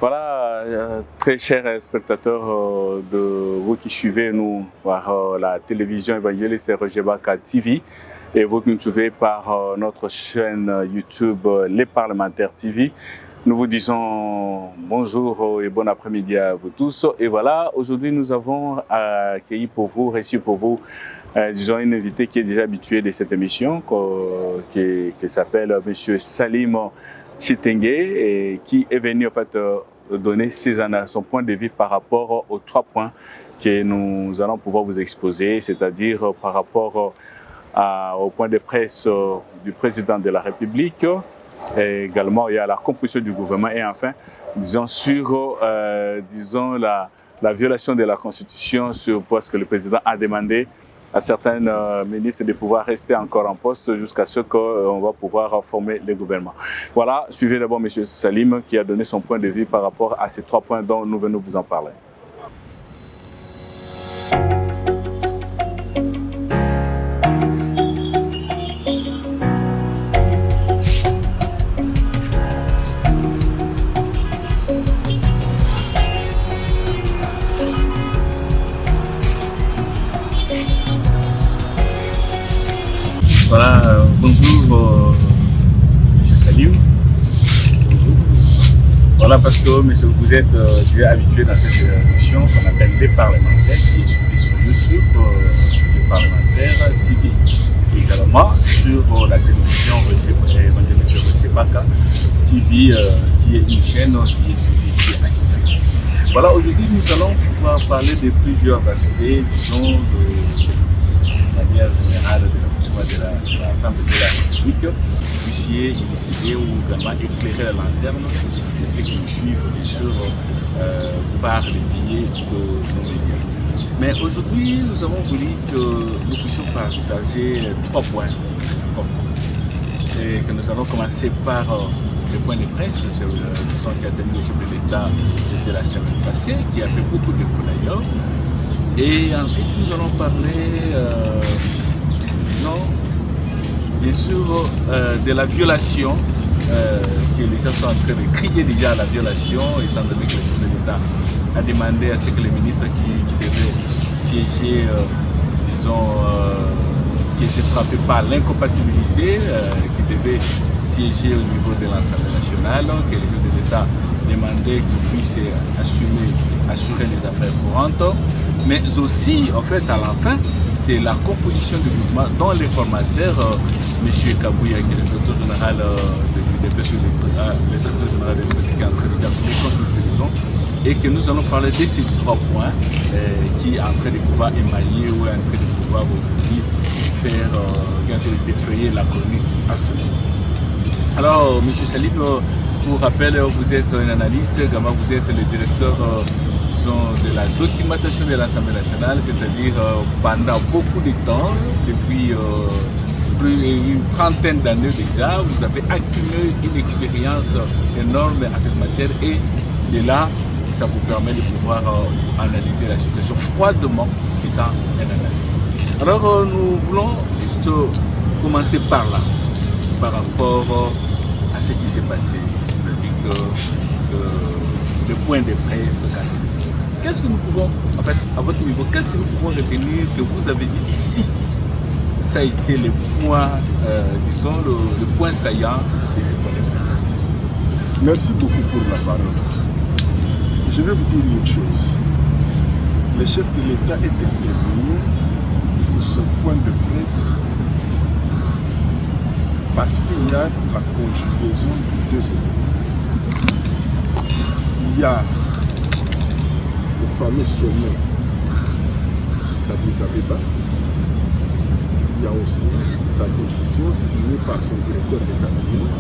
Voilà, très chers spectateurs de vous qui suivez nous par la télévision évangéliste Roger Baka TV et vous qui nous suivez par notre chaîne YouTube Les Parlementaires TV. Nous vous disons bonjour et bon après-midi à vous tous. Et voilà, aujourd'hui nous avons accueilli pour vous, reçu pour vous, disons une invitée qui est déjà habituée de cette émission, qui s'appelle M. Salim Chitenge, et qui est venu en fait donner son point de vue par rapport aux 3 points que nous allons pouvoir vous exposer, c'est-à-dire par rapport au point de presse du président de la République, et également il y a la composition du gouvernement et enfin disons sur la violation de la Constitution sur ce que le président a demandé à certains ministres de pouvoir rester encore en poste jusqu'à ce qu'on va pouvoir former le gouvernement. Voilà, suivez d'abord M. Salim qui a donné son point de vue par rapport à ces 3 points dont nous venons vous en parler. Voilà, bonjour M. Salim. Bonjour. Voilà, parce que monsieur, vous êtes déjà habitué dans cette émission qu'on appelle Les Parlementaires, qui est sur YouTube, Les Parlementaires TV. Et également sur la télévision évangéliste Roger Baka TV, qui est une chaîne qui est active. Voilà, aujourd'hui nous allons pouvoir parler de plusieurs aspects, disons, de manière générale de l'Assemblée de la République, que vous puissiez initier ou également éclairer la lanterne de ceux qui nous suivent, bien sûr, par les billets de nos médias. Mais aujourd'hui, nous avons voulu que nous puissions partager 3 points importants. Et que nous allons commencer par le point de presse, qui a tenu le chef de l'État, c'était la semaine passée, qui a fait beaucoup de coups d'ailleurs. Et ensuite, nous allons parler disons, bien sûr, de la violation, que les gens sont en train de crier déjà à la violation, étant donné que le chef de l'État a demandé à ce que les ministres qui devaient siéger, disons, qui étaient frappés par l'incompatibilité, qui devaient siéger au niveau de l'Assemblée nationale, que le chef de l'État demandait qu'ils puissent assurer les affaires courantes, mais aussi, en fait, à la fin, c'est la composition du mouvement dont les formateurs, M. Kabouya, qui est le secrétaire général de presse, le secrétaire général de presse qui est en train de les consultations, et que nous allons parler de ces 3 points qui est en train de pouvoir émailler ou est en train de pouvoir aujourd'hui faire, qui est en train de défrayer la chronique à ce moment. Alors, M. Salim, pour rappel, vous êtes un analyste, également vous êtes le directeur de la documentation de l'Assemblée nationale, c'est-à-dire pendant beaucoup de temps, depuis plus d'une trentaine d'années déjà, vous avez accumulé une expérience énorme à cette matière et de là, ça vous permet de pouvoir analyser la situation froidement étant un analyste. Alors nous voulons juste commencer par là, par rapport à ce qui s'est passé, c'est-à-dire que le point de presse quand il est. Qu'est-ce que nous pouvons, en fait, à votre niveau, qu'est-ce que nous pouvons retenir que vous avez dit ici? Ça a été le point, disons, le point saillant de ce point de presse. Merci beaucoup pour la parole. Je vais vous dire une chose. Le chef de l'État est intervenu pour ce point de presse parce qu'il y a la conjugaison de 2 éléments. Il y a le fameux sommet d'Addis Abeba. Il y a aussi sa décision signée par son directeur de cabinet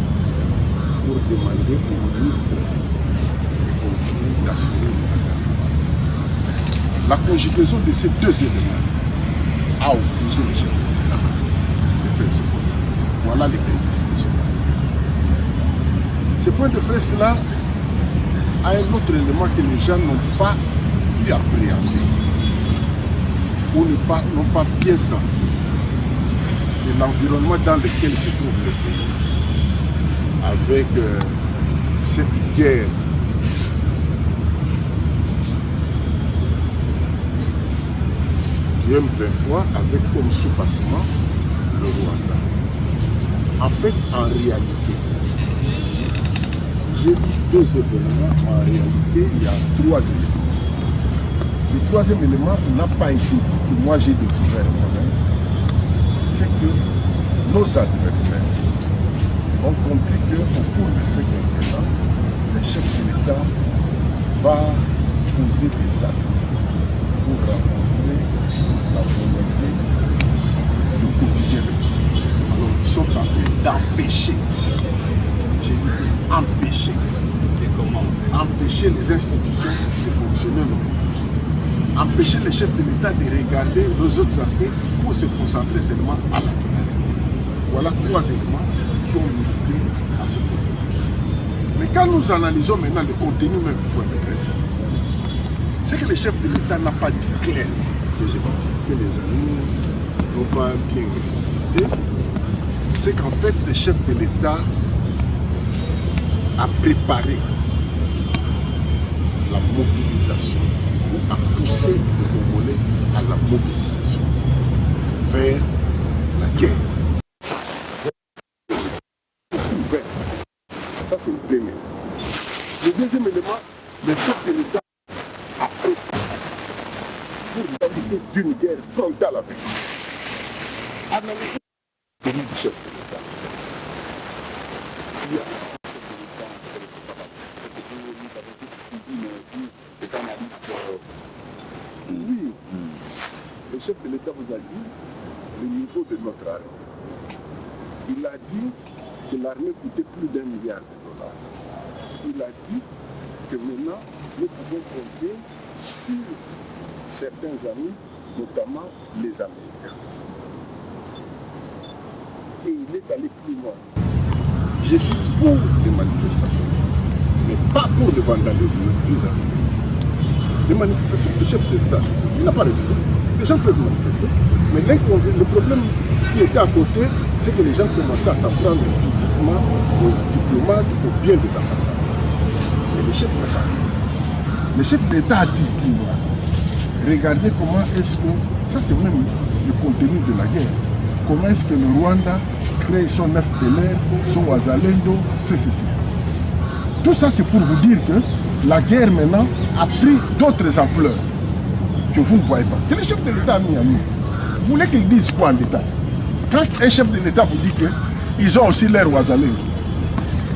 pour demander au ministre continuer d'assurer les affaires courantes. La conjugaison de ces deux éléments a obligé les chefs de faire ce point de presse. Voilà les prémices de ce point de presse. Ce point de presse-là a un autre élément que les gens n'ont pas pu appréhender ou n'ont pas bien senti. C'est l'environnement dans lequel se trouve le pays, avec cette guerre du M23 avec comme sous-bassement le Rwanda. En fait, en réalité, j'ai dit deux événements, en réalité, il y a trois éléments. Le troisième élément n'a pas été dit, que moi j'ai découvert moi-même, c'est que nos adversaires ont compris qu'au cours de ce quinquennat, le chef de l'État va poser des actes pour rencontrer la volonté du quotidien. Alors, ils sont en train d'empêcher, j'ai dit empêcher, c'est comment empêcher les institutions de fonctionner normalement. Empêcher les chefs de l'État de regarder les autres aspects pour se concentrer seulement à la guerre. Voilà trois éléments qui ont milité à ce point de presse. Mais quand nous analysons maintenant le contenu même du point de presse, c'est que le chef de l'État n'a pas dit clair, que les amis n'ont pas bien explicité, c'est qu'en fait le chef de l'État a préparé la mobilisation ou a poussé le Congolais à la mobilisation vers la guerre. Ça, c'est le premier. Le deuxième élément, le chef de l'État a préparé pour l'identité d'une guerre frontale avec lui. Analysez le chef de l'État. Il y a oui, le chef de l'État vous a dit le niveau de notre armée. Il a dit que l'armée coûtait plus d'1 milliard de dollars. Il a dit que maintenant, nous pouvons compter sur certains amis, notamment les Américains. Et il est allé plus loin. Je suis pour les manifestations, mais pas pour le vandalisme vis-à-vis. Les manifestations, le chef de l'État, il n'a pas le droit. Les gens peuvent manifester, mais le problème qui était à côté, c'est que les gens commençaient à s'en prendre physiquement aux diplomates, aux biens des ambassades. Mais le chef n'a pas dit. Le chef de l'État a dit, regardez comment est-ce que, ça c'est même le contenu de la guerre, comment est-ce que le Rwanda crée son FDLR, son Wazalendo, ceci. Tout ça c'est pour vous dire que la guerre maintenant a pris d'autres ampleurs que vous ne voyez pas. Que le chef de l'État a mis à nous. Vous voulez qu'il dise quoi en détail? Quand un chef de l'État vous dit qu'ils ont aussi leur Wazalendo,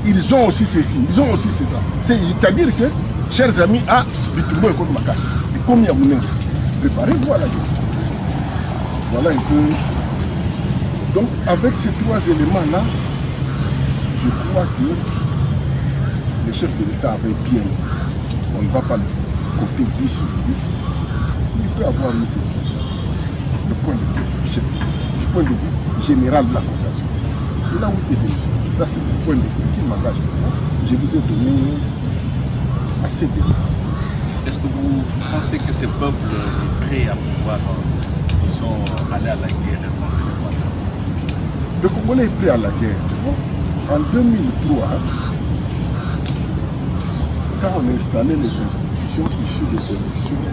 ils ont aussi ceci, ils ont aussi cela. C'est-à-dire que, chers amis, à Bitumbo et Kodomakas, et comme Yamouné, préparez-vous à la guerre. Voilà un peu. Donc, avec ces trois éléments-là, je crois que le chef de l'État avait bien dit. On ne va pas le côté 10 sur 10. Il peut avoir une définition. Le point de vue du chef, du point de vue général de la coopération. Il a une définition. Ça, c'est le point de vue qui m'engage. Je vous ai donné assez d'éléments. Est-ce que vous pensez que ce peuple est prêt à pouvoir, disons, aller à la guerre contre le Rwanda? Le Congolais est prêt à la guerre. Tu vois, en 2003, quand on a installé les institutions issues des élections,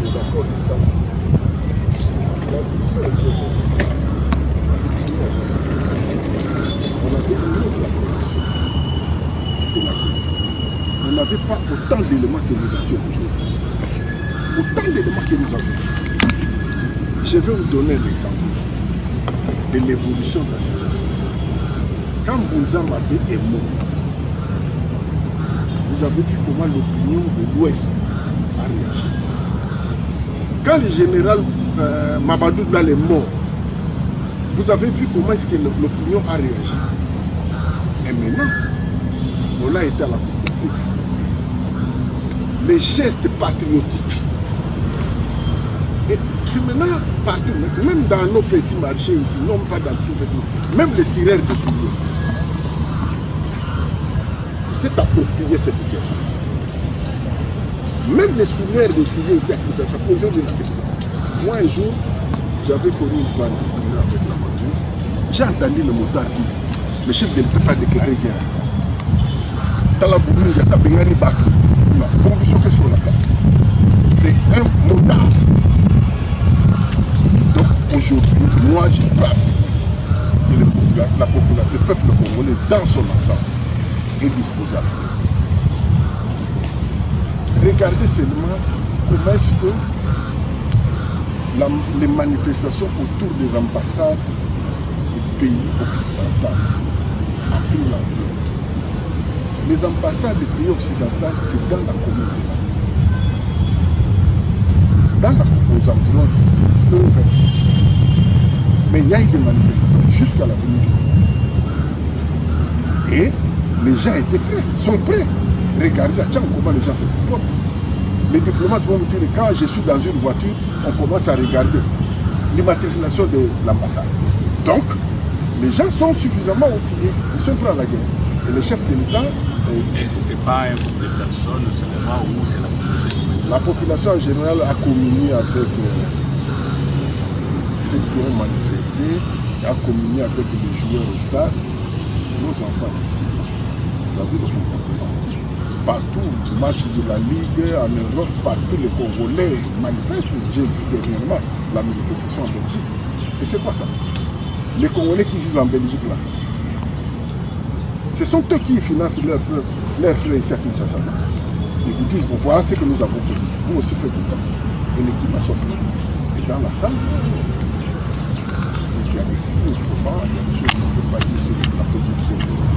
et d'accord des sanctions, la question était on avait une autre appellation de la guerre. On n'avait pas autant d'éléments que nous avions aujourd'hui. Autant d'éléments que nous avions aujourd'hui. Je vais vous donner l'exemple de l'évolution de la situation. Quand Bounza Mabé est mort, vous avez vu comment l'opinion de l'Ouest a réagi. Quand le général Mamadou Blal est mort, vous avez vu comment est-ce que l'opinion a réagi. Et maintenant, on a été à la Coupe d'Afrique. Les gestes patriotiques. Et c'est maintenant partout, même dans nos petits marchés ici, non pas dans tout petit, même les cirères de souliers. C'est approprié cette guerre. Même les souliers ici, ça pose une question. Moi, un jour, j'avais connu une panne avec la voiture. J'ai entendu le motard dire, le chef de l'État a déclaré guerre. Dans la bourgogne, il y a ça, Bengani Bak. C'est un motard. Donc aujourd'hui, moi, je parle que le peuple congolais, dans son ensemble, est disposable. Regardez seulement comment est-ce que les manifestations autour des ambassades des pays occidentaux ont pris l'ampleur. Les ambassades des pays occidentaux, c'est dans la communauté. Aux environs de 26. Mais il y a eu des manifestations jusqu'à l'avenue du Congrès. Et les gens étaient prêts, sont prêts. Regardez, comment les gens se comportent. Les diplomates vont me dire, quand je suis dans une voiture, on commence à regarder l'immatriculation de l'ambassade. Donc, les gens sont suffisamment outillés, ils sont prêts à la guerre. Et le chef de l'État... Et si ce n'est pas un groupe de personnes seulement, ou c'est la population? La population en général a communié avec ceux qui ont manifesté, a communié avec les joueurs au stade, nos enfants ici. Vous avez le comportement. Partout, match de la Ligue, en Europe, partout les Congolais manifestent. J'ai vu dernièrement la manifestation en Belgique. Et c'est quoi ça? Les Congolais qui vivent en Belgique là. Ce sont eux qui financent leurs frères ici à Kinshasa. Ils vous disent, bon, voilà ce que nous avons fait. Vous aussi faites tout le temps. Et l'équipe a sorti. Et dans la salle, il y a des signes profonds, il y a des choses qu'on ne peut pas dire sur le plateau du Général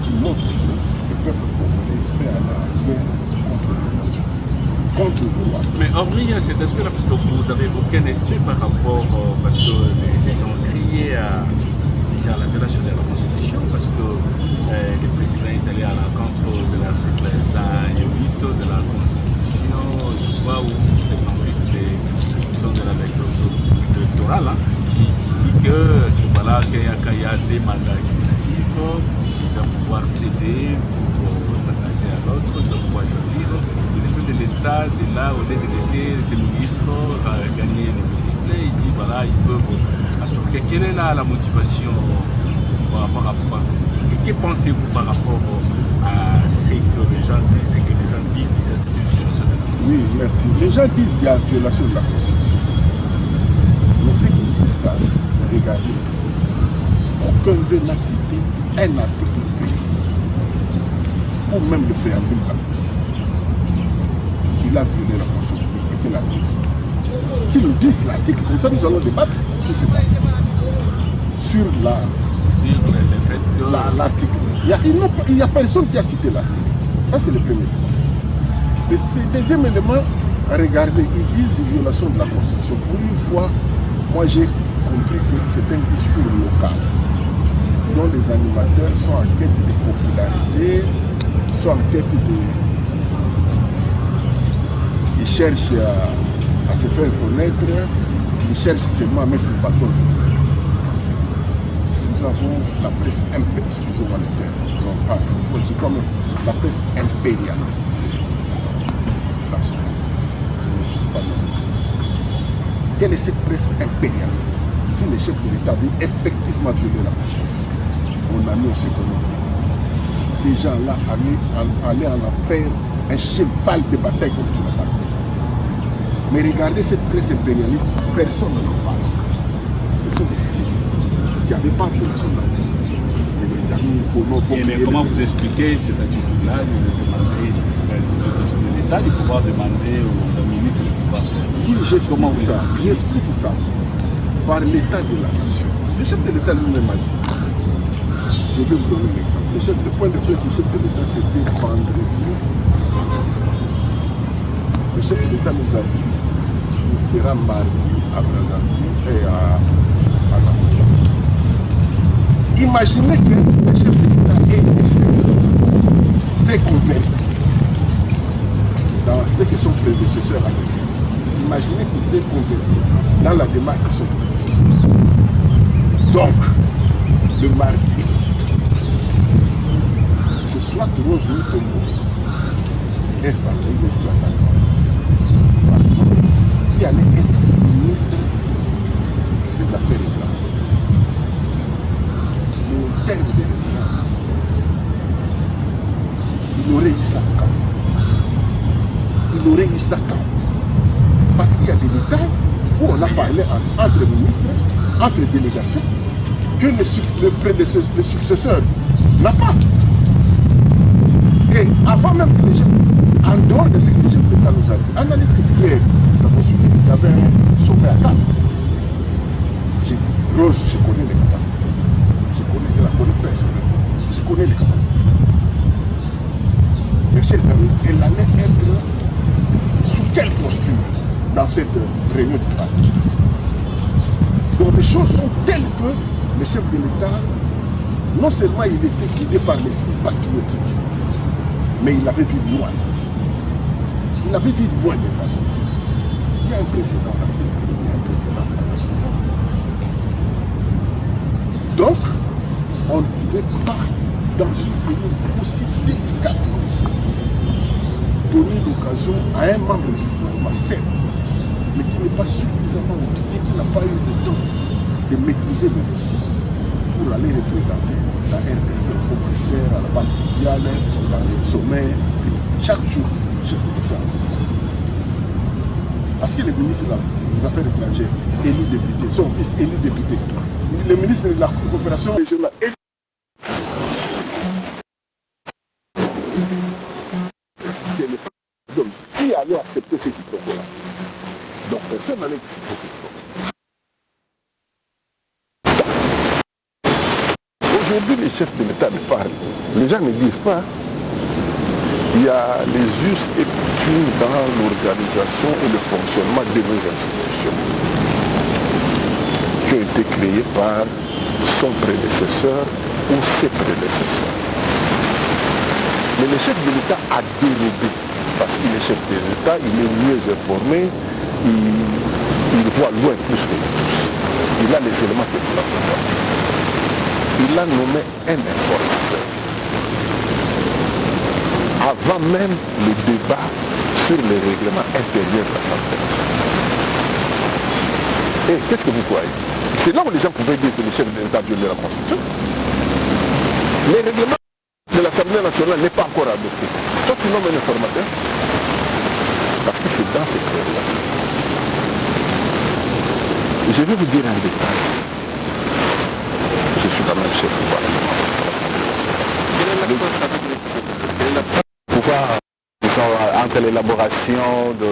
qui montrent que le peuple congolais est prêt à la guerre contre le roi. Mais hormis cet aspect-là, parce que vous avez évoqué un aspect par rapport, parce que les gens criaient à la violation de la Constitution, parce que le président est allé à l'encontre de l'article 108 de la Constitution, je crois, où c'est en vue de la règle électorale, hein, qui dit que voilà, qu'il y a des mandats exécutifs, il va pouvoir céder pour s'engager à l'autre, il va pouvoir choisir. Le niveau de l'État, de là, au lieu de laisser ses ministres gagner l'hémicycle, il dit voilà, ils peuvent assurer. Quelle est la motivation par rapport à que pensez-vous par rapport à ce que les gens disent, des institutions? Oui, merci. Les gens disent qu'il y a violation de la Constitution. Mais ceux qui disent ça, regardez, aucun d'eux n'a cité un article précis, ou même le préambule de la Constitution. Il a violé la Constitution. Quel article? Qui nous disent l'article, comme ça nous allons débattre sur cet article. Sur le fait que l'article. Il n'y a personne qui a cité l'article. Ça, c'est le premier élément. Le deuxième élément, regardez, ils disent violation de la Constitution. Pour une fois, moi j'ai compris que c'est un discours local dont les animateurs sont en quête de popularité, sont en quête de... Ils cherchent à se faire connaître, ils cherchent seulement à mettre le bâton. Nous avons la presse impérialiste, excusez-moi le terme, il faut dire comme la presse impérialiste. Je ne cite pas le nom. Quelle est cette presse impérialiste? Si le chef de l'État veut effectivement violer la Constitution, on a mis aussi comme ces gens-là allaient en faire un cheval de bataille comme tu l'as parlé. Mais regardez cette presse impérialiste, personne ne en parle. Ce sont des signes qui n'avaient pas violation de la Constitution. Mais les amis, il faut non. Mais comment vous expliquez cette attitude-là de demander de l'État de pouvoir demander aux ministres de pouvoir faire? Oui, j'explique ça par l'état de la nation. Le chef de l'État lui-même a dit, je vais vous donner un exemple. Le point de presse du chef de l'État, c'était vendredi. Le chef de l'État nous a dit, il sera mardi à Brazzaville et à Namibie. Imaginez que le chef de l'État ait décidé successeur africain. Imaginez qu'il s'est converti dans la démarche de son prédécesseur. Donc, le mardi, c'est soit Rose Tombo, F. Bazaï de qui allait être ministre des Affaires étrangères. Mais au terme des références, il aurait eu ça quand. Il aurait eu ça quand. Parce qu'il y a des détails où on a parlé entre ministres, entre délégations, que le successeur n'a pas. Et avant même que les gens, en dehors de ce que les gens de l'État nous a dit, analysez hier, nous avons suivi qu'il y avait un sommet à 4. Rose, je connais les capacités. Je la connais personnellement. Je connais les capacités. Mes chers amis, elle allait être sous quelle posture dans cette réunion du parti? Donc les choses sont telles que le chef de l'État, non seulement il était guidé par l'esprit patriotique, mais il avait vu loin. Il avait vu loin des années. Il y a un précédent dans ce pays, il y a un précédent. Donc, on ne pouvait pas, dans une période aussi délicate comme celle-ci, donner l'occasion à un membre du gouvernement, certes, mais qui n'est pas suffisamment outillé, qui n'a pas eu le temps de maîtriser le dossier pour aller représenter la RDC au Fonds monétaire, à la Banque mondiale, dans les sommets. Chaque jour, c'est le chef de l'État. Parce que le ministre des Affaires étrangères, élu député, son fils élu député, le ministre de la coopération régionale, élu. Donc, qui allait accepter ce quiproquo-là? Donc, personne n'allait accepter ce quiproquo. Aujourd'hui, les chefs de l'État ne parlent. Les gens ne disent pas. Il y a les us et coutumes dans l'organisation et le fonctionnement de nos institutions qui ont été créées par son prédécesseur ou ses prédécesseurs. Mais le chef de l'État a dérobé, parce qu'il est chef de l'État, il est mieux informé, il voit loin plus que nous tous. Il a les éléments que nous n'avons pas. Il a nommé un informateur. Avant même le débat sur les règlements intérieurs de l'Assemblée nationale. Et qu'est-ce que vous croyez? C'est là où les gens pouvaient dire que le chef de l'État violait la Constitution. Les règlements de l'Assemblée nationale n'est pas encore adopté. Toi, tu nommes un informateur. Parce que c'est dans cette règle-là. Je vais vous dire un détail. Je suis quand même chef du Parlement. Quelle est la différence avec les pouvoir, disons, entre l'élaboration de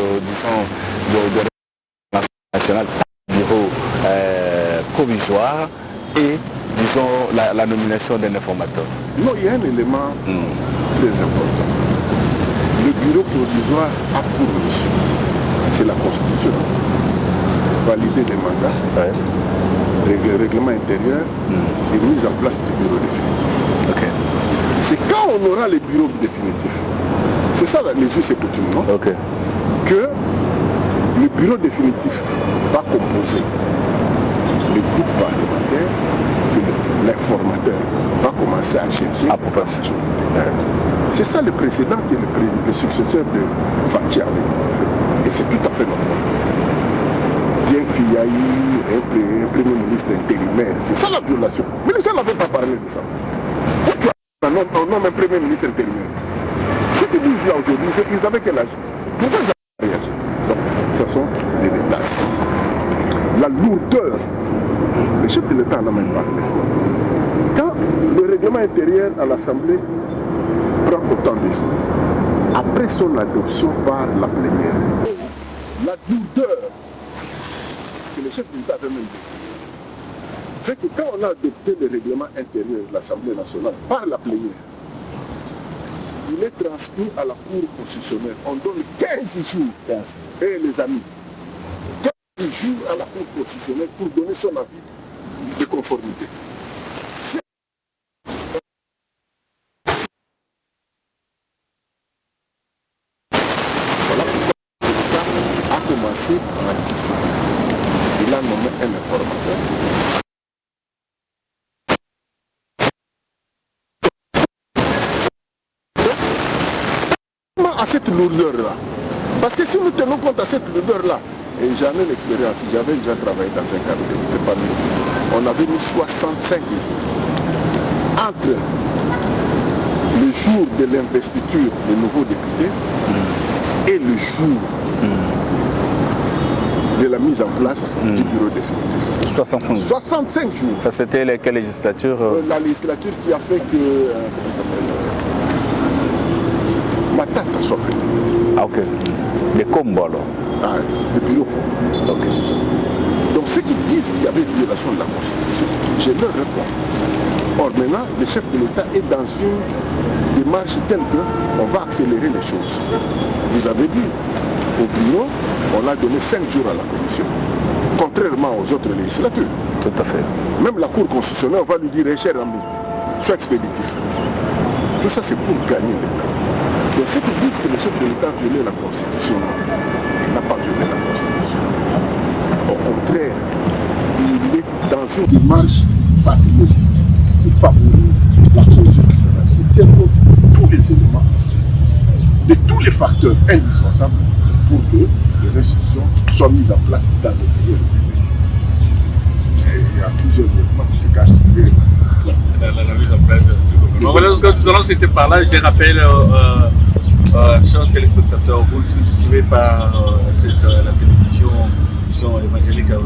nationale bureau provisoire et, disons, la nomination d'un informateur? Non, il y a un élément très important. Le bureau provisoire a pour mission, c'est la Constitution, valider les mandats, le règlement intérieur et mise en place du bureau définitif. Okay. C'est quand on aura les bureaux définitifs, c'est ça les us et coutumes, non? Que le bureau définitif va composer le groupe parlementaire, que l'informateur va commencer à chercher à proposition. C'est ça le précédent que le successeur de Fathi avait fait. Et c'est tout à fait normal. Bien qu'il y a eu un premier ministre intérimaire, c'est ça la violation. Mais les gens n'avaient pas parlé de ça. On nomme un premier ministre intérimaire. Ce qu'ils disent là aujourd'hui, c'est qu'ils avaient quel âge? Pourquoi ils n'avaient pas réagi? Donc, ce sont des détails. La lourdeur, le chef de l'État en a même parlé. Quand le règlement intérieur à l'Assemblée prend autant de jours, après son adoption par la plénière, la lourdeur que le chef de l'État avait même dit, fait que quand on a adopté le règlement intérieur de l'Assemblée nationale par la plénière, il est transmis à la Cour constitutionnelle. On donne 15 jours, et les amis, 15 jours à la Cour constitutionnelle pour donner son avis de conformité. Voilà pourquoi s'est ratissé. Il a nommé un informateur. À cette lourdeur-là. Parce que si nous tenons compte à cette lourdeur-là, et j'en ai l'expérience, j'avais déjà travaillé dans un cabinet, on avait mis 65 jours entre le jour de l'investiture des nouveaux députés et le jour de la mise en place du bureau définitif. 65 jours. Ça c'était quelle législature La législature qui a fait que... Matata soit Premier ministre. Ah ok. Des combos alors. Ah, le bureau Kombo. Ok. Donc ceux qui disent qu'il y avait une violation de la Constitution, je leur réponds. Or maintenant, le chef de l'État est dans une démarche telle qu'on va accélérer les choses. Vous avez vu, au bureau, on a donné 5 jours à la commission, contrairement aux autres législatures. Tout à fait. Même la Cour constitutionnelle, on va lui dire, cher ami, sois expéditif. Tout ça, c'est pour gagner l'État. Donc ceux qui disent que le chef de l'État a violé la Constitution, il n'a pas violé la Constitution. Au contraire, il est dans une démarche patriotique qui favorise la cause nationale, qui tient compte de tous les éléments, de tous les facteurs indispensables pour que les institutions soient mises en place dans le pays. Et il y a plusieurs éléments qui se cachent la mise en place du gouvernement. Voilà, nous allons citer par là, je rappelle, chers téléspectateurs, vous qui ne suivez pas la télévision, disons, évangélique à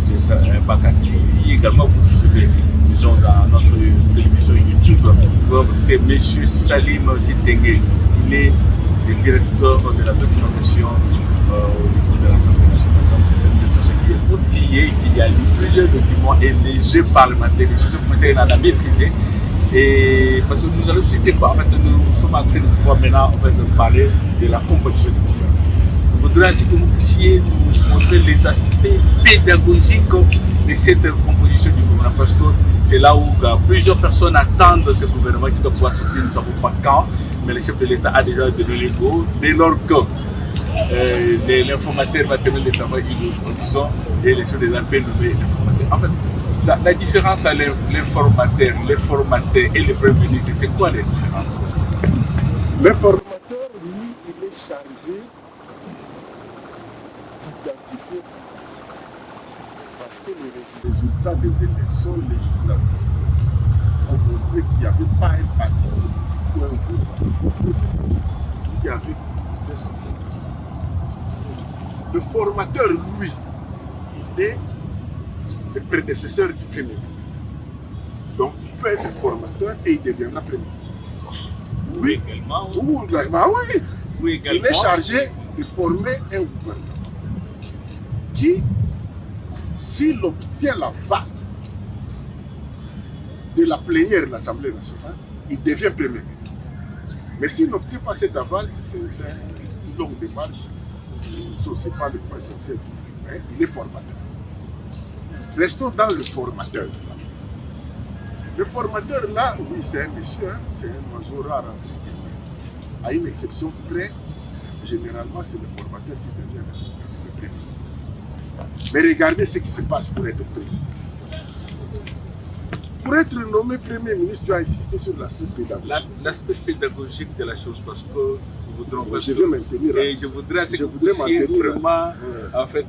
Baka TV, également vous nous suivez, disons, dans notre télévision YouTube, vous avez M. Salim Ditengue. Il est le directeur de la documentation au niveau de l'Assemblée nationale. Donc c'est une personne qui est outillée, qui a lu plusieurs documents et les jeux parlementaires, les jeux parlementaires, il en a maîtrisé. Et parce que nous allons citer quoi, en fait, nous sommes en train de pouvoir maintenant parler de la composition du gouvernement. Je voudrais ainsi que vous puissiez nous montrer les aspects pédagogiques de cette composition du gouvernement, parce que c'est là où plusieurs personnes attendent ce gouvernement qui doit pouvoir sortir, nous ne savons pas quand, mais le chef de l'État a déjà donné l'ego, dès lors que l'informateur va terminer le travail, disons, et les chefs de l'État peuvent nommer l'informateur. En fait, la différence à l'informateur et le Premier ministre, c'est quoi la différence? L'informateur, lui, il est chargé d'identifier, parce que les résultats des élections législatives ont montré qu'il n'y avait pas un parti ou un groupe qui avait 250. Le formateur, lui, il est le prédécesseur du Premier ministre. Donc, il peut être formateur et il deviendra Premier ministre. Oui, également. Oui, également. Il est chargé de former un gouvernement qui, s'il obtient la vague de la plénière de l'Assemblée nationale, il devient Premier ministre. Mais s'il n'obtient pas cette aval, c'est une longue démarche. Ce n'est pas le point essentiel. Il est formateur. Restons dans le formateur. Le formateur, là, oui, c'est un monsieur, c'est un oiseau rare. À une exception près, généralement, c'est le formateur qui devient le Premier ministre. Mais regardez ce qui se passe pour être Premier ministre. Pour être nommé Premier ministre, tu as insisté sur l'aspect pédagogique. L'aspect pédagogique de la chose, parce que je vais maintenir. Et je voudrais que vous puissiez vraiment en fait,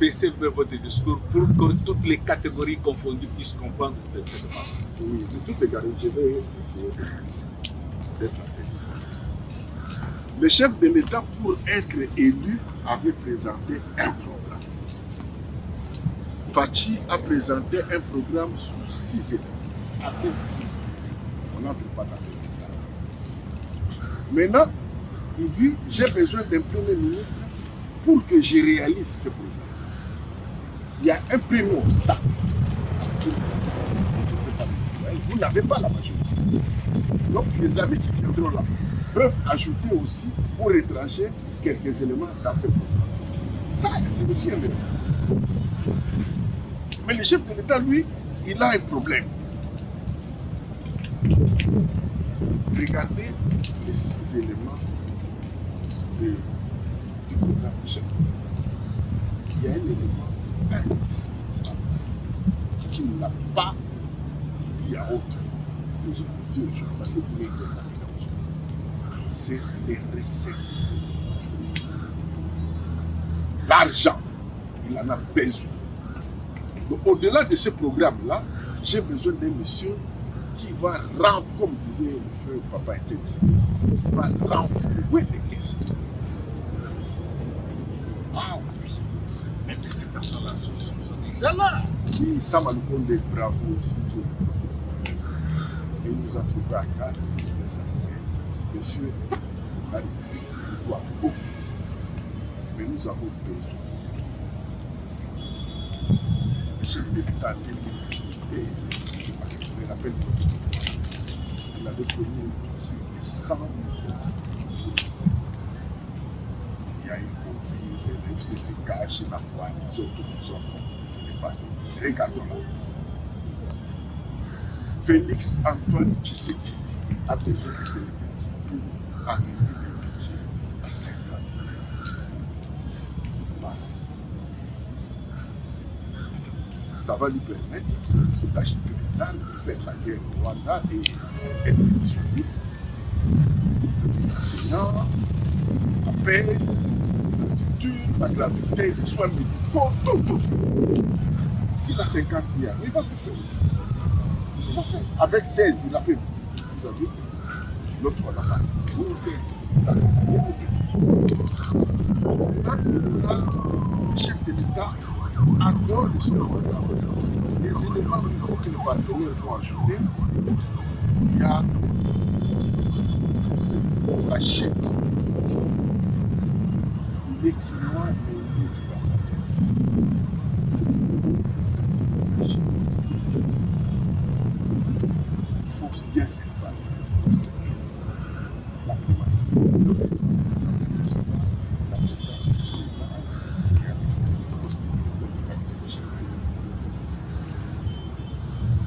baisser votre discours pour que toutes les catégories confondues puissent comprendre cette demande. Oui, de toutes les catégories, je vais essayer d'être assez. Le chef de l'État, pour être élu, avait présenté un programme. Fachi a présenté un programme sous 6 éléments. On n'entre pas dans le détail. Maintenant, il dit, j'ai besoin d'un Premier ministre pour que je réalise ce programme. Il y a un premier obstacle. Vous n'avez pas la majorité. Donc les amis qui viendront là peuvent ajouter aussi pour étranger quelques éléments dans ce programme. Ça, c'est aussi un élément. Mais le chef de l'État, lui, il a un problème. Regardez les 6 éléments du programme du chef. il y a un élément indispensable qui n'a pas dit à autre. Parce que vous l'avez dit, c'est les recettes. L'argent, il en a besoin. Donc, au-delà de ce programme-là, j'ai besoin d'un monsieur qui va rendre, comme disait le frère Papa Étienne, qui va renflouer les caisses. Ah oui, mais ces personnes-là sont déjà là. Oui, Sam Alukonde, bravo aussi, et il nous a trouvé à 4, 1916. Monsieur, la République nous doit beaucoup, mais nous avons besoin. Le chef de l'État, je me rappelle, il avait connu un 100 000 il y a eu Covid, le FCCK, chez la coalition, tout ça, c'est passé. Regardons là. Félix Antoine Tshisekedi a besoin de pour arriver le budget à 50 000. Voilà. Ça va lui permettre d'acheter des armes, de faire la guerre au Rwanda et être suivi. Les enseignants, la paix, la culture, la gravité, les soins médicaux, tout. S'il a 50 milliards, il va tout faire. Il va faire. Avec 16, il a fait. Vous avez vu? L'autre, on n'a pas. Vous le chef de l'État adore le sport. Les éléments nouveaux que les partenaires vont ajouter, il y a la chèque. Il est quinoa, mais il est du bassin. Il faut bien se battre. La primature, la prestation du Sénat,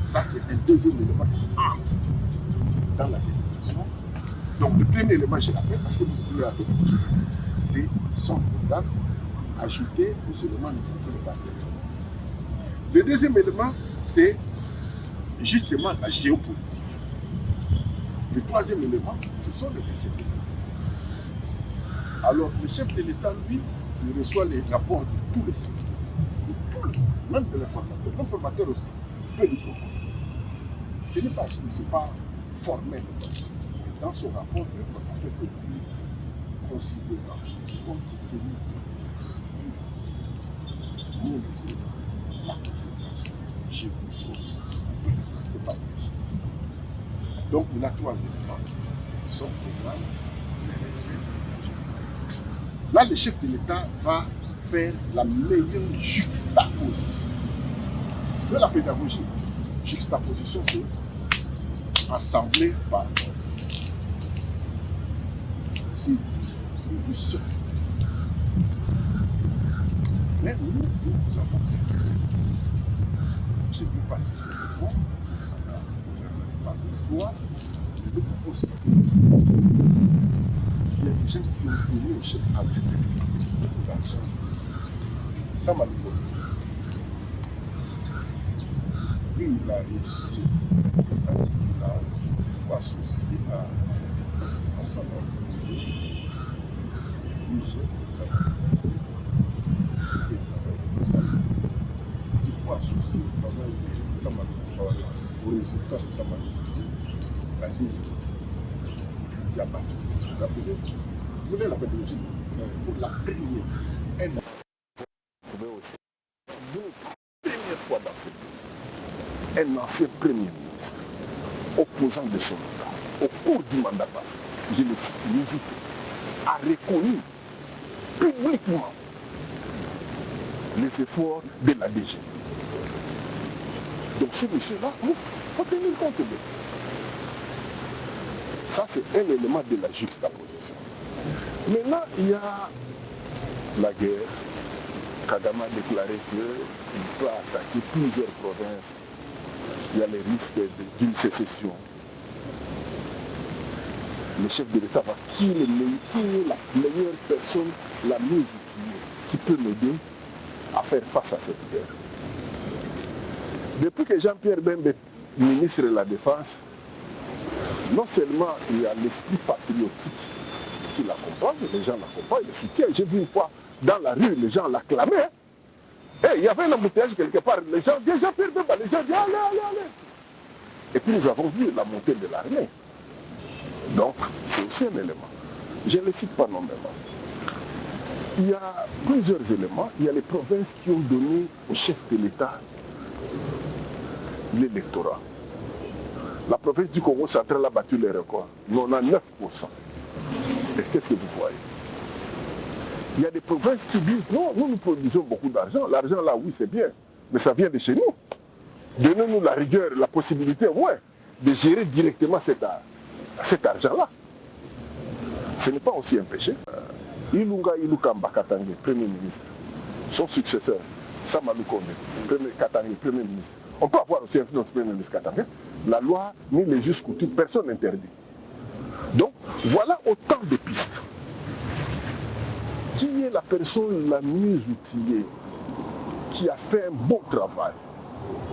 ça, c'est un deuxième élément qui entre dans la décision. Donc, le premier élément, je l'appelle parce que vous êtes là avec nous, c'est son programme ajouté aux éléments nouveaux que le partenaire. Le deuxième élément, c'est justement la géopolitique. Le troisième élément, ce sont les recettes. Alors, le chef de l'État, lui, il reçoit les rapports de tous les services, même de l'informateur. L'informateur aussi peut lui proposer. Ce n'est pas formel. Dans son rapport, l'informateur peut lui considérer, compte tenu de mon expérience, la consultation, j'ai vu c'est pas obligé. Donc, il a trois éléments. Son programme, les recettes. Là, le chef de l'État va faire la meilleure juxtaposition de la pédagogie. Juxtaposition, c'est assemblé par c'est une seule. Mais nous avons quelques indices. J'ai vu passer le mois, par le mois, nous pouvons citer. Il y a des gens qui ont donné au chef à cette époque beaucoup d'argent. Ça m'a dit. Lui, il a réussi, il a des fois associé à sa mort. Lui, j'ai fait le travail. Il faut associer le travail de Samadou au résultat de Samadou. La ligne, il y a battu. Vous voulez la pédagogie? Pour la première fois, fois d'Afrique, un ancien premier ministre, opposant de son État, au cours du mandat passé, je le cite, a reconnu publiquement les efforts de la DG. Donc ce monsieur-là, il faut tenir compte de lui. Ça, c'est un élément de la juxtaposition. Maintenant, il y a la guerre. Kagame a déclaré qu'il peut attaquer plusieurs provinces. Il y a les risques d'une sécession. Le chef de l'État va qui est la meilleure personne, la mieux outillée, qui peut m'aider à faire face à cette guerre. Depuis que Jean-Pierre Bemba est ministre de la Défense, non seulement il y a l'esprit patriotique qui l'accompagne, les gens l'accompagnent, le soutiennent. J'ai vu une fois dans la rue, les gens l'acclamaient. Et il y avait un embouteillage quelque part, les gens disaient Jean-Pierre Bemba, les gens disaient allez, allez, allez. Et puis nous avons vu la montée de l'armée. Donc, c'est aussi un élément. Je ne les cite pas nommément. Il y a plusieurs éléments. Il y a les provinces qui ont donné au chef de l'État l'électorat. La province du Congo central a battu les records. Nous, on a 9%. Et qu'est-ce que vous voyez? Il y a des provinces qui disent non, nous produisons beaucoup d'argent. L'argent là, oui, c'est bien, mais ça vient de chez nous. Donnez-nous la rigueur, la possibilité, ouais, de gérer directement cet argent-là. Ce n'est pas aussi un péché. Ilunga Ilukamba Katange, Premier ministre, son successeur, Samalou Konde, Katange, Premier ministre. On peut avoir aussi notre Premier ministre Katange. La loi ni les justes coutumes, personne n'interdit. Donc, voilà autant de pistes. Qui est la personne la mieux outillée, qui a fait un bon travail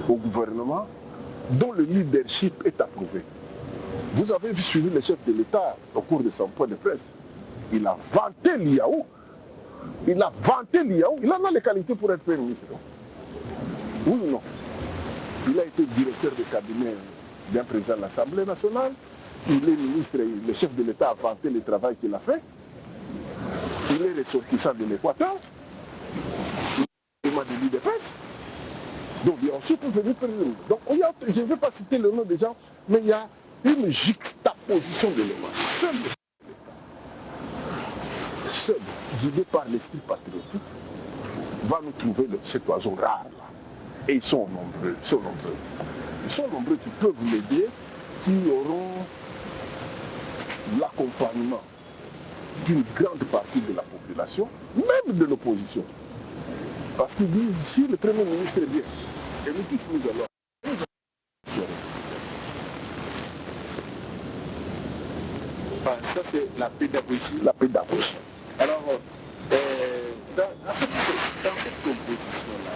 au gouvernement, dont le leadership est approuvé? Vous avez suivi le chef de l'État au cours de son point de presse. Il a vanté l'IAO. Il a vanté l'IAO. Il en a les qualités pour être Premier ministre. Oui ou non? Il a été directeur de cabinet d'un président de l'Assemblée nationale. Il est ministre, le chef de l'État a vanté le travail qu'il a fait. Il est ressortissant de l'Équateur. Il m'a dit de l'IDPS. Donc il y a aussi pour venir Premier ministre. Donc je ne vais pas citer le nom des gens, mais il y a une juxtaposition d'éléments. Seul, guidé par l'esprit patriotique, va nous trouver cet oiseau rare là. Et ils sont nombreux, ils sont nombreux. Ils sont nombreux qui peuvent l'aider, qui auront l'accompagnement d'une grande partie de la population, même de l'opposition. Parce qu'ils disent, si le Premier ministre est bien, et nous tous nous allons. Ça c'est la pédagogie. La pédagogie. Alors, dans cette composition-là,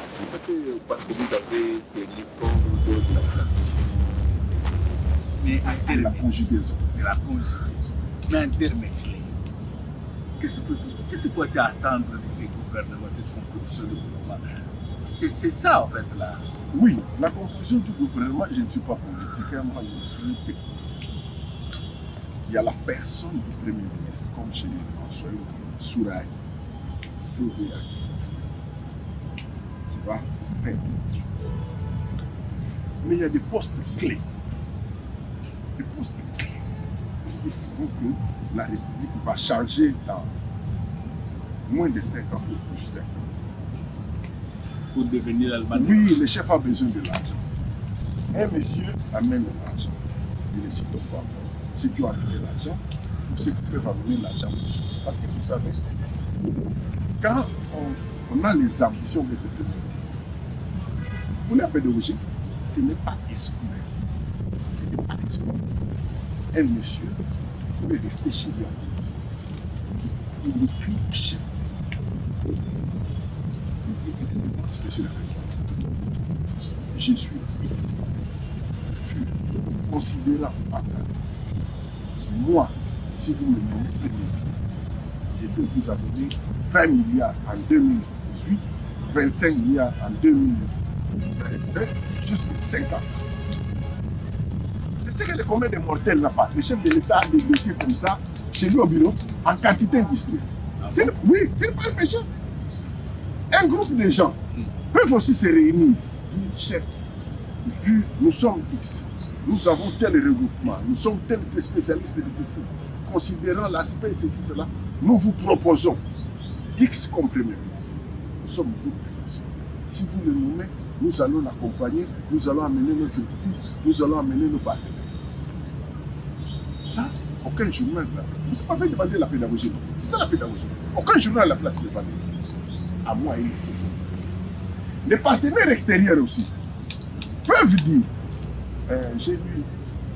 parce que vous avez tenu compte de sa classe, mais en termes la conjugaison. C'est la conjugaison. Mais en termes clés, qu'est-ce qu'il faut attendre de ces gouvernements, cette composition de gouvernement? C'est ça en fait là. Oui, la composition du gouvernement, je ne suis pas politique, moi je suis technicien. Il y a la personne du Premier ministre, comme chez François Souraï, CVA, qui va faire. Mais il y a des postes clés. Des postes clés. Il faut que la République va changer dans moins de 5 ans ou plus 5 ans. Pour devenir l'Allemagne. Oui, le chef a besoin de l'argent. Un monsieur amène l'argent. Il ne cite pas. Ceux qui ont amené l'argent, ou ceux qui peuvent amener l'argent pour soi. Parce que vous savez, quand on a les ambitions de devenir ministre, pour la pédagogie, ce n'est pas exclu. Ce n'est pas exclu. Un monsieur pouvait rester chez lui. Il n'est plus chef. Il dit excellence, monsieur le président. Je suis X. Considérant moi, si vous me nommez Premier ministre, je peux vous amener 20 milliards en 2018, 25 milliards en 2022, jusqu'à 50. C'est ce que les combien de mortels n'a pas. Le chef de l'État a des dossiers comme ça chez lui au bureau, en quantité industrielle. Oui, c'est pas un péché. Un groupe de gens peuvent aussi se réunir, dire chef, vu nous sommes X. Nous avons tel regroupement, nous sommes tel spécialistes de ceci. Considérant l'aspect ceci, cela, nous vous proposons X comme Premier ministre. Nous sommes beaucoup de personnes. Si vous le nommez, nous allons l'accompagner, nous allons amener nos expertises, nous allons amener nos partenaires. Ça, aucun journal là. Vous n'avez pas demander la pédagogie. C'est ça la pédagogie. Aucun journal à la place de parler. À moi, il c'est ça. Les partenaires extérieurs aussi peuvent dire. J'ai lu,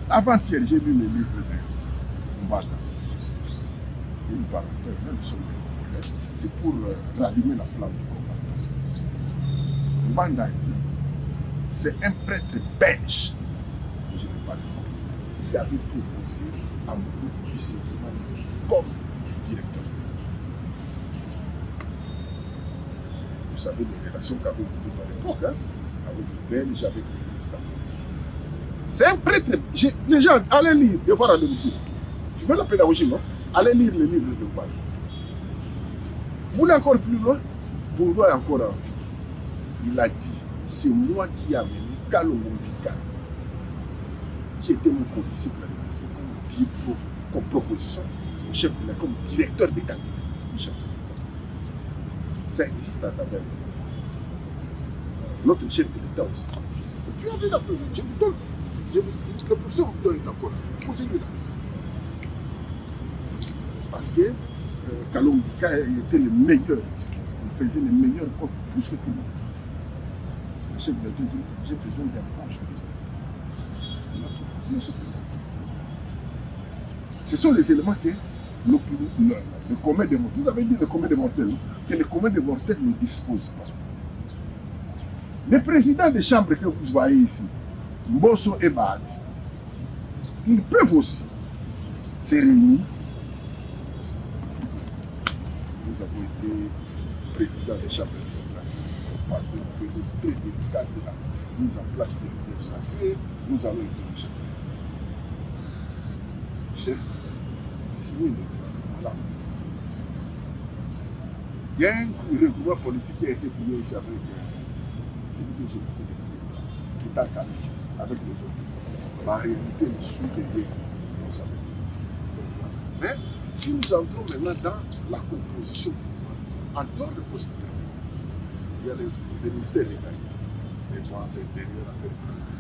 avant-hier, j'ai lu le livre de Mbata. C'est une parenthèse, c'est pour rallumer la flamme du combat. Mandaki, c'est un prêtre belge, je ne parle pas, qui avait proposé à Moulou Bissékimani comme directeur. Vous savez les relations qu'avait Moulou à l'époque, hein, avec les Belges, avec les présidents. C'est un prêtre. Les gens, allez lire, devoir à domicile. Tu veux la pédagogie, non? Allez lire le livre de Mbali. Vous voulez encore plus loin? Vous voulez encore en vie. Il a dit, c'est moi qui ai amené Kalongo Mbika, qui était mon co-disciple à l'université, comme proposition, chef de la comme directeur des cabinet. Ça existe à travers notre chef de l'État aussi. Tu as vu la preuve? Je vous donne ça. Le professeur me donne d'accord. Posez-lui la question. Parce que Kalongo Mbika était le meilleur. Il faisait le meilleur contre tout ce que tout le monde. Le chef de l'État dit, j'ai besoin d'un bon juriste. Il a proposé le chef de l'État. Ce sont les éléments que le commun des mortels, vous avez dit le commun des mortels, que le commun des mortels ne dispose pas. Les présidents des chambres que vous voyez ici, Mbosso et Bad, ils peuvent aussi se réunir. Nous avons été présidents des chambres législatives. On parle de période très délicate de la mise en place de l'union sacrée. Nous allons être chefs. Chef, signé le voilà. Il y a un regroupement politique qui a été créé ici avec celui que j'ai contesté, qui est calme avec les autres. En réalité, je suis derrière, vous savez. Mais si nous entrons maintenant dans la composition, en dehors de poste de ministre, il y a le ministère légal, les finances intérieures, affaires économiques.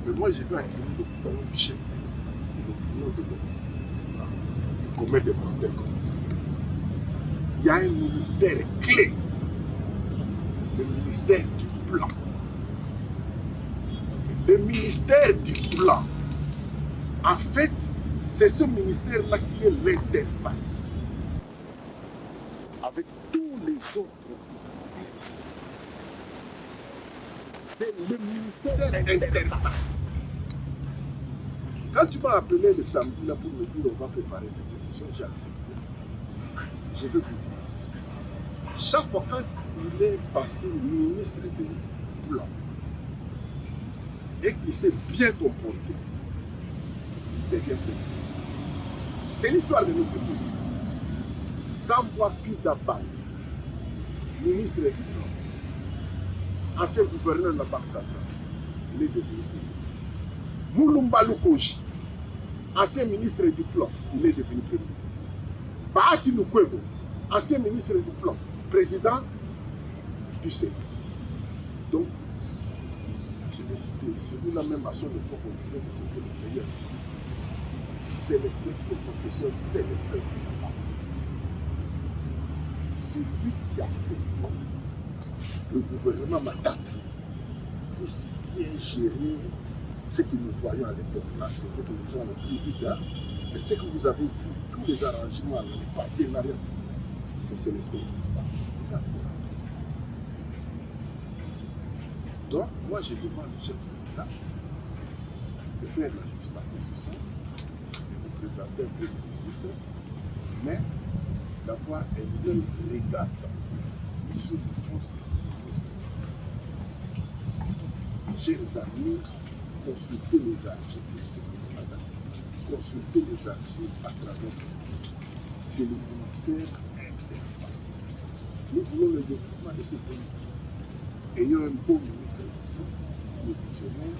Mais moi, je veux attirer l'opinion du chef, l'opinion de l'homme, du commun des mortels. Il y a un ministère clé, le ministère du plan. Le ministère du plan, en fait, c'est ce ministère-là qui est l'interface avec tous les autres. C'est le ministère d'interface. Quand tu m'as appelé le samedi là pour me dire on va préparer cette émission, j'ai accepté. Je veux vous dire, chaque fois quand il est passé ministre des plans et qu'il s'est bien comporté, il devient président. C'est l'histoire de notre pays. Sambwa Pidabal, ministre du plan, ancien gouverneur de la Banque centrale, il est devenu président. Moulumba Lukoji, ancien ministre du plan, il est devenu premier ministre. Bahati Lukwebo, ancien ministre du plan, président du Sénat. Donc, je vais citer celui-là même à son époque, on disait que c'était le meilleur. Célestin, le professeur Célestin. C'est lui qui a fait le gouvernement Matata puisse bien gérer ce que nous voyons à l'époque là. C'est vrai que les gens l'ont pris vite, hein? Mais ce que vous avez vu, tous les arrangements, les partenariats, c'est Célestin. Donc, moi je demande au chef de l'État de faire la juste position, de présenter un premier ministre, mais d'avoir un œil regardant sur le poste de ministre. Chers amis, consultez les archives de ce gouvernement, consultez les archives à travers le monde. C'est le ministère interface. Nous voulons le développement de ce pays. Ayant un bon ministre, le visionnaire,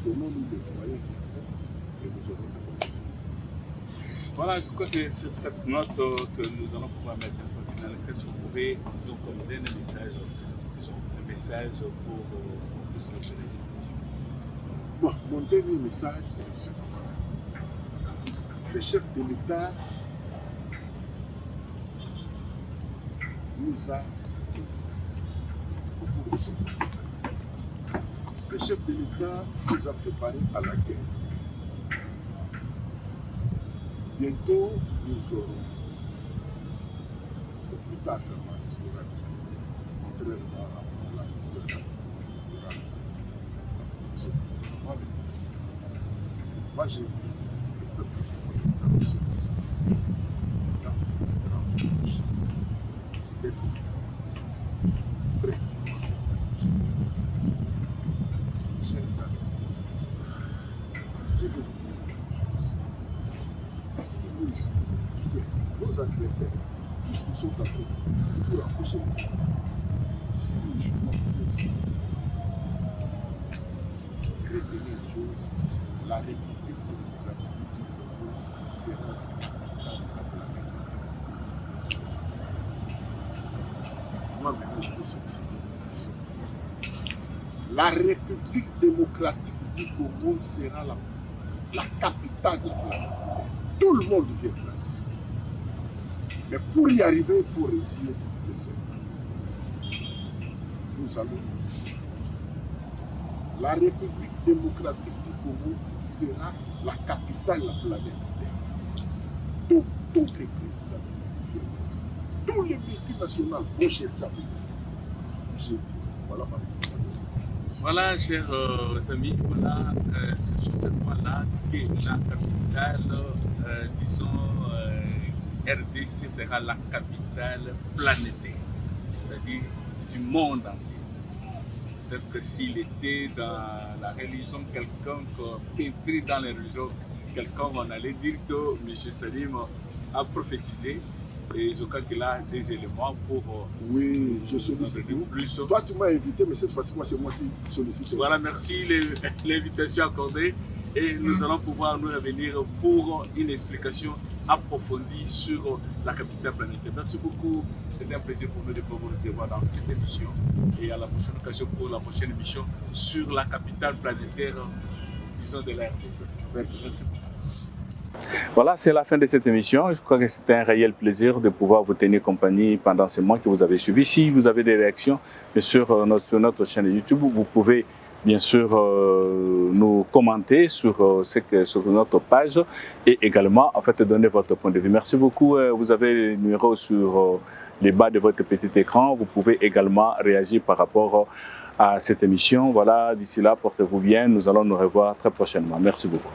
donnons-nous des moyens qu'il faut et nous aurons la bonne. Voilà, je crois que c'est cette note que nous allons pouvoir mettre un peu finale. Qu'est-ce que vous pouvez, disons, comme dernier message, disons, un message pour se retenir cette émission? Bon, mon dernier message est ce. Le chef de l'État nous a beaucoup de son le chef de l'État nous a préparés à la guerre. Bientôt, nous aurons, le plus tard seulement, contrairement à la personne. Moi, j'ai vu le peuple dans ce pays, dans ces différentes couches, d'être prêt. Chers amis, je vais vous dire une chose. Si nous jouons bien, nos adversaires, tout ce qu'ils sont en train de faire, c'est pour empêcher le monde. Si nous jouons bien ça, retenez une chose, la République démocratique du Congo sera la capitale de la planète. Moi-même, je peux solliciter une question. La République démocratique du Congo sera la capitale de la planète. Tout le monde viendra ici. Mais pour y arriver, il faut réussir les services. Nous allons. La République démocratique du Congo sera la capitale de la planète Terre. Tous les présidents viendront ici. Tous les multinationales vont chercher à venir. J'ai dit, voilà ma réponse. Voilà, chers amis, voilà, c'est sur cette voie-là que la capitale, disons, RDC sera la capitale planétaire, c'est-à-dire du monde entier. Peut-être que s'il était dans la religion quelconque, pétri dans les religions quelconque, on allait dire que M. Salim a prophétisé. Et je crois qu'il a des éléments pour... oui, je sollicite plus. Toi, tu m'as invité, mais cette fois-ci, c'est moi qui sollicite. Voilà, merci l'invitation accordée. Et nous allons pouvoir nous revenir pour une explication approfondie sur la capitale planétaire. Merci beaucoup. C'était un plaisir pour nous de pouvoir vous recevoir dans cette émission. Et à la prochaine occasion pour la prochaine émission sur la capitale planétaire, disons, de la RTS. Merci, merci. Voilà, c'est la fin de cette émission. Je crois que c'était un réel plaisir de pouvoir vous tenir compagnie pendant ces mois que vous avez suivis. Si vous avez des réactions, bien sûr, sur notre chaîne YouTube, vous pouvez bien sûr nous commenter sur notre page et également en fait donner votre point de vue. Merci beaucoup. Vous avez le numéro sur les bas de votre petit écran. Vous pouvez également réagir par rapport à cette émission. Voilà, d'ici là, portez-vous bien. Nous allons nous revoir très prochainement. Merci beaucoup.